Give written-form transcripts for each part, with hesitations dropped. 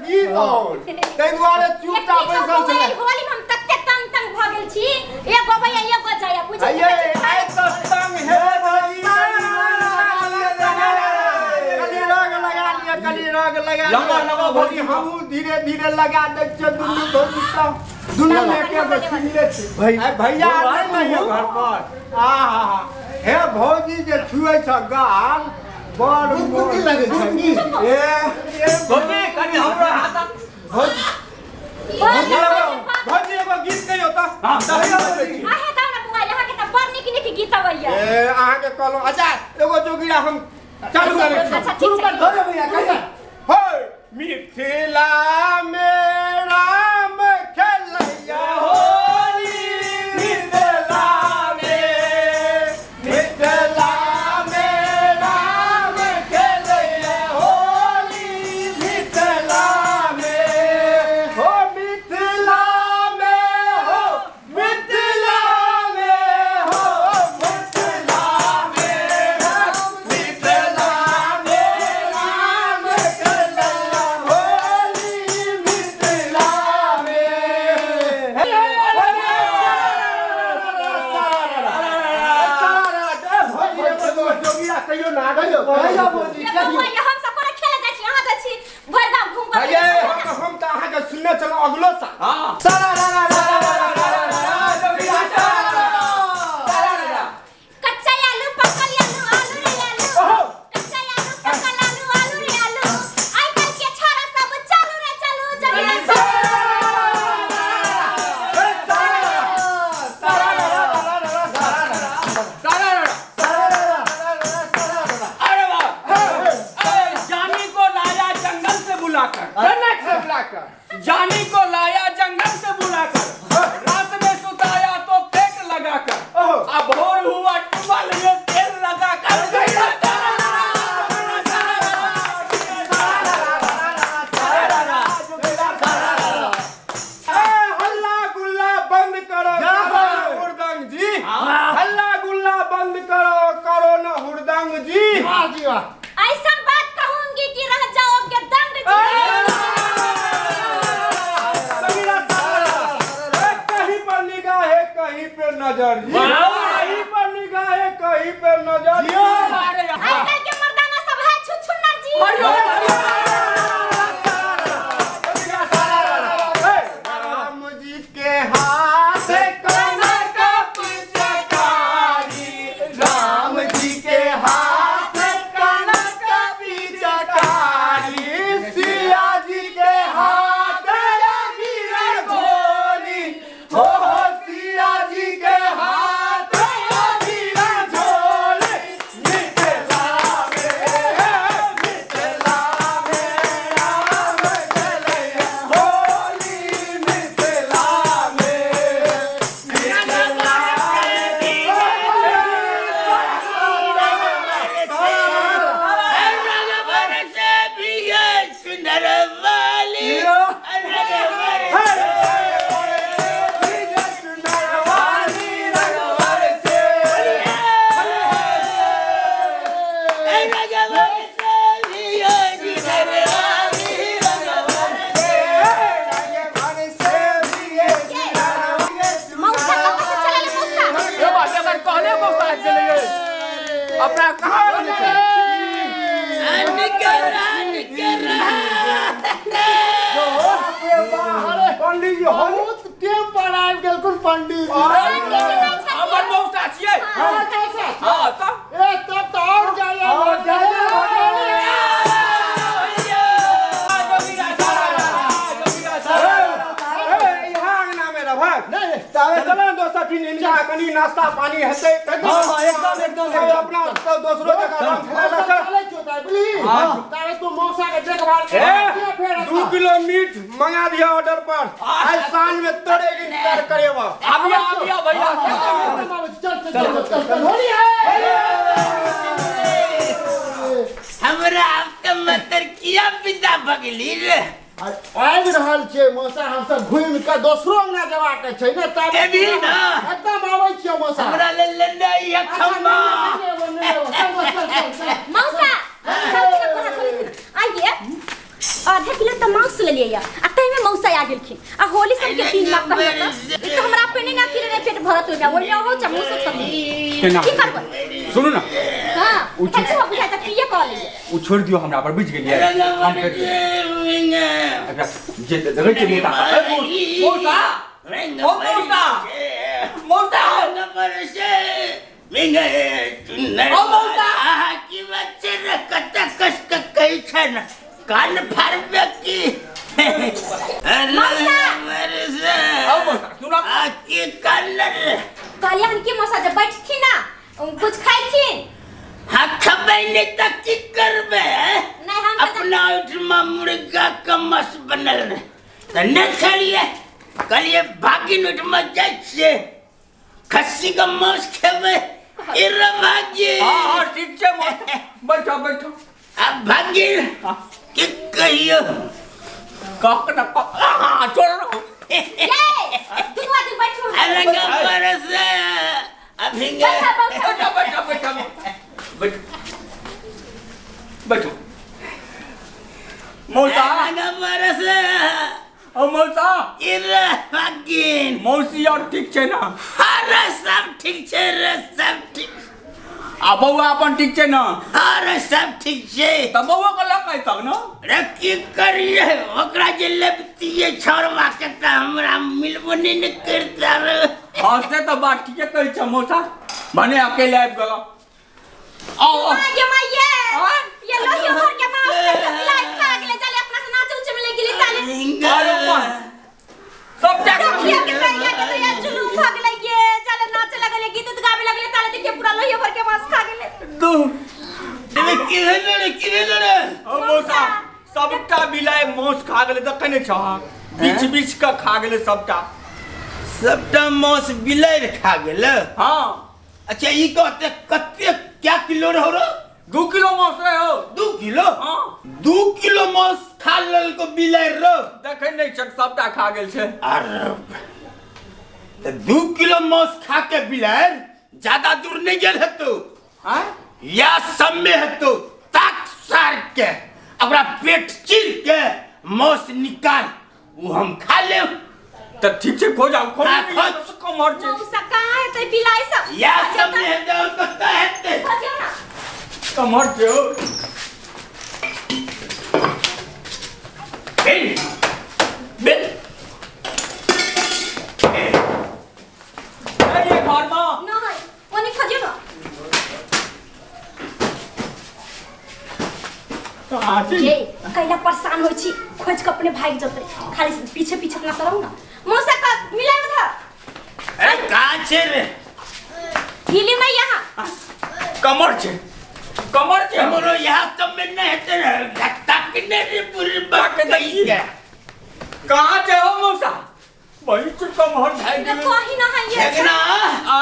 गीत और तै दुआरे चुपचाप बैसल छले होली में हम तत्ते तंग भ गेल छी एगो भैया एगो जाया पूछे आइ तो तंग हे भौजी कली रंग लगा लगा भौजी हम धीरे धीरे लगा दे छ दुनु भौजी तो दुनु में के बछिले छै भैया नहीं है घर पर आहा हे भौजी जे छुए छ गाल बड़ मोटी लगे छ की ए भौजी कनी हमरा हाथ भौजी एगो गीत कहियो त हां आहे गाउँ न बुआ यहाँ के त बड़ निक गीत अबैया ए अहाँ के कहलो अच्छा एगो जोगिया हम चालू करे अच्छा ठीक छै हो भैया कहिया हे मिथिला में राम खेलैया होली मिथिला में राम खेलैया होली मिथिला में हो मिथिला में हो मिथिला में हो मिथिला में मिथिला में राम खेलैया होली मिथिला जोगिया कहियो ना गयो भैया बोली भैया हम सब कोना खेले जाइ छी अहाँ जाइ छी भर गाँव घूम कर हम त अहाँ के सुनने चलो अगलो साल हां सारा कच्चा आलू पकल आलू रे आलू कच्चा आलू पकल आलू रे आलू आई कल के छाड़ा सब चालू रे चालू जल्दी जानी को लाया जंगल से बुलाकर रात में सुताया तो पेट लगाकर अब भोर हुआ टुबल में तेल लगाकर हल्ला गुल्ला बंद करो हुरदंग जी हल्ला गुल्ला बंद करो न हुरदंग जी वाह जी वाह ऐसा बात कहूंगी कि रह जाओगे दंग जी कहीं पे नजर जी कहीं पर निगाह है कहीं पे नजर जी आजकल के मर्दाना सब है छुछुन्नर जी राम जी के हाथ कनक पिचकारी राम जी के हाथ कनक पिचकारी सिया जी के हाथ वीर गोली हो जी के हाथ वीरा झोले मिथिला में राम खेलैया होली मिथिला अपना कहाँ पंडित जी बहुत टेम पर आबि गेल कोन पंडित अपन मौसा छियै हां तब ए तब तो और जाया कनी नाश्ता पानी हेतै हां एकदम अपना दोसरो जगह चले चोता बुझली हां तारे तू मौसा के देखभाल कर 2 किलो मीट मंगा दिया ऑर्डर पर आज सांझ में तोड़े के इंतजार करेवा आबिया भैया चल होली है हमरा आपके मतर किया पिता भगली रे आबि रहल छै मौसा हम सब घुमि के दोसरो अंगना जेबाक छै ने तब एबी ना एकदम आबै छियै मौसा हमरा ले लेने ये खम्मा मौसा आइए आधा किलो त मांस ले लिया आ तई में मौसा आ गेलखिन आ होली सब के 3 लाख कहता तो हमरा पे नहीं ना कि रे पेट भरत हो गया वो हो चमूसा छती की करबो सुनो ना हां कैसे हो बुझाता कि ये कह ले वो छोड़ दियो हमरा पर बुझ गेलिए हम कर एकरा जे जगह के मोटा मौसा मौसा नंबर से मिंगे चुनर की बच्चे ने कच्चा कस कई छन कान फाड़ की मौसा मेरे से मौसा सुना आके कलर कल्याण की मौसा जब बैठी ना कुछ खाई थी हाँ खबैने तक की करबे नहीं हम अपना उठमा मुर्गा का मस बनल न खलिए कलिए भागिन उठमा जाय छे खस्सी का मांस खेबे इरा भागी हां ठीक छे मौसा बैठो बैठो अब भागिन की कहियो कक न हां छोड़ ये तू आदमी बैठो अलग परस अभी बैठो बैठो बैठो बैठो बैठो मौसा अलग परस ओ मौसा इरा भागिन मौसी और ठीक छे ना अरे सब ठीक छे रे सब ठीक आ बउआ अपन ठीक छे ना अरे सब ठीक छे त बउआ को लकाई तक ना रे की करिए ओकरा जे लेबतिए छोरवा के त हमरा मिलबो नहीं न करता रे हंसते तो बात ठीक है कही छ मौसा बने अकेले आब गेलो आओ ये माये ये लो ये भर के मांस के लाइट खा गेले चले अपना से नाच उच में ले गेले ताले अरे कौन सब क्या देखिए के कहिया के तो यार जुलूम भाग लगे चले नाच लगले गीत गावे लगले ताले देखिए पूरा लोहिया भर के मांस खा गेले तू रे की लड़े ओ मौसा सबटा बिलाय मौस खा गेले त कने छ बीच बीच का खा गेले सबटा मांस बिलाइ खा गेल हां अच्छा ई कहते कते क्या किलो रहो रो 2 किलो मौस रहे हो 2 किलो हां 2 किलो मांस खा लेल को बिलाइ रो देखे नहीं छ सबटा खा गेल छे अरे तो 2 किलो मांस खा के बिलाइ ज्यादा दूर नहीं गेल हतो हां या सब में हतो ताक सार के अपना पेट चीर के मांस निकाल वो हम खा ले त ठीक छे खो जाओ खो कमर छे मौसा कहां है ते बिलाई सब या सब में है जाओ तो कहते कमर छे बिल ये घर में नहीं ओनी खजे ना कहां छे ये कैला परेशान होई छी खोज के अपने भाग जते खाली पीछे पीछे ना सरौ ना मौसा का मिला था अरे कहां छे रे हिली में यहां कमर छे हमरो यहाँ सब में नहीं है तेरा लगता कि नहीं पूरी बात गई है कहां छे हो मौसा भाई तो कमर भाग ना गेले कहीं ना है ये देखना आ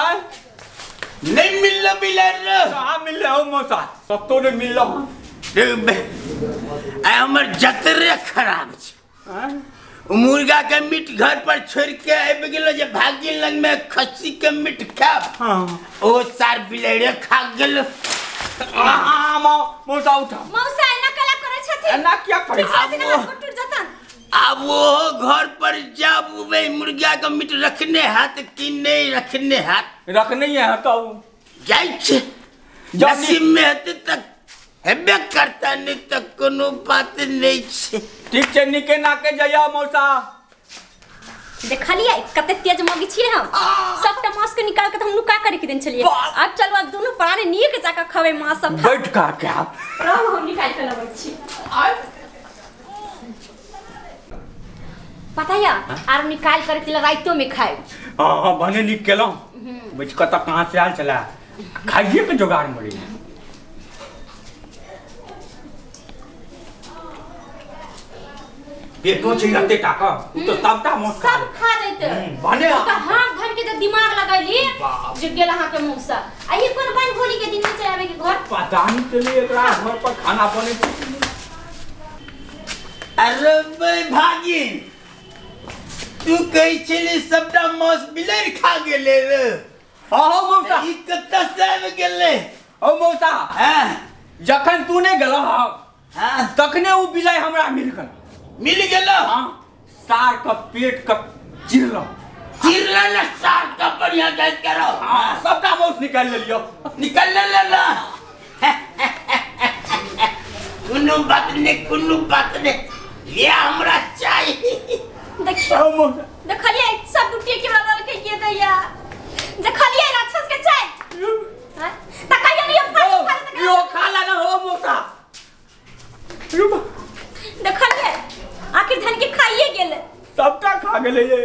नहीं मिल रहा बिलार कहां मिल हो मौसा सब तो नहीं मिल हमर जतरे खराब छे हां मुर्गा के मीट घर पर छोड़ के आबि गेलो जे भागी लंग में खस्सी के मीट खाब हां ओ सार बिलाड़े खा गेलो मौसा उठा मौसा ना कला करे छथि ना क्या करे टूट जतन अब वो घर पर जब वे मुर्गा का मीट रखने हाथ कि नहीं रखने हाथ रखने है तो जाय छे नसीब में हते तक हेबे करता नहीं तक कोनो बात नहीं छे ठीक छे निके नाके जया मौसा देखलिए कते तेज मगी छिए हम सबटा मांस के निकाल के हम नुका करे के दिन चलिए अब चलो अब दोनों प्राणी नीक जाका खवे मांस सब बैठ का क्या रहो हम निकाल के लबै छी पता या आर निकाल कर के राइतो में खाए हां बने निक केलो बैठ कत कहां से आल चला खाइए के जुगाड़ मरी पेटो छै लते टाका तो सबटा मौस सब खा जैते बने तो हाथ धर के जो दिमाग लगैली जे गेल हां के मौसा आइ कोन बन होली के दिन में चलावे के घर पता नहीं चले एकरा घर पर खाना बने अरे भाई भागिन तू कहि छली सबटा मांस बिलाड़ खा गेले रे हां मौसा ई कत्ता से आबि गेले ओ मौसा हां जखन तू ने गेलो हाँ तखने वो बिलाई हमरा मिल गेलो। हाँ सार का पेट का चिरलो ना सार का बढ़िया जाइत करो। हाँ सबका मौस निकाल लियो निकल ले कुनु बात नहीं ये हमरा चाहिए। देखियो देखलिए सब दुटिया के वाला के ये दैया देखलिए राक्षस के चाय हां तकाया नहीं यो खाला ना हो मोसा देखलिए आखिर धन के खाइए गेले सबका खा गेले ये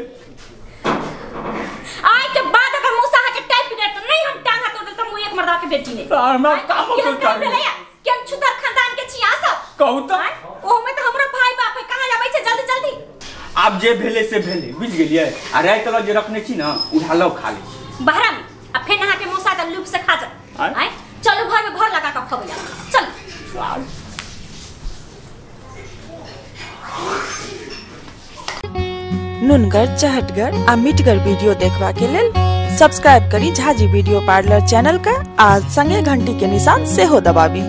आज के बाद अगर मूसा के टाइप बिगड़ तो नहीं हम टांगा तोड़ देता मुंह एक मर्दा के बेटी ने हमरा काम तो कर कि हम छुतर खानदान के छिया सब कहू तो ओ में तो हमरा भाई बाप है कहां जाबै छे जल्दी आप जे भेले से भेले बुझ गेलिए आ रात तक जे रखने छी ना उठा लो खा ले बहरा में अब फिर नहा के मूसा का लूप से खा जा आय चलो घर में घर लगा के खबैया चल नुनगर चहटगर आ मिटगर वीडियो देखबा के लेल सब्सक्राइब करी झाजी वीडियो पार्लर चैनल का आज संगे घंटी के निशान से हो दबाबी।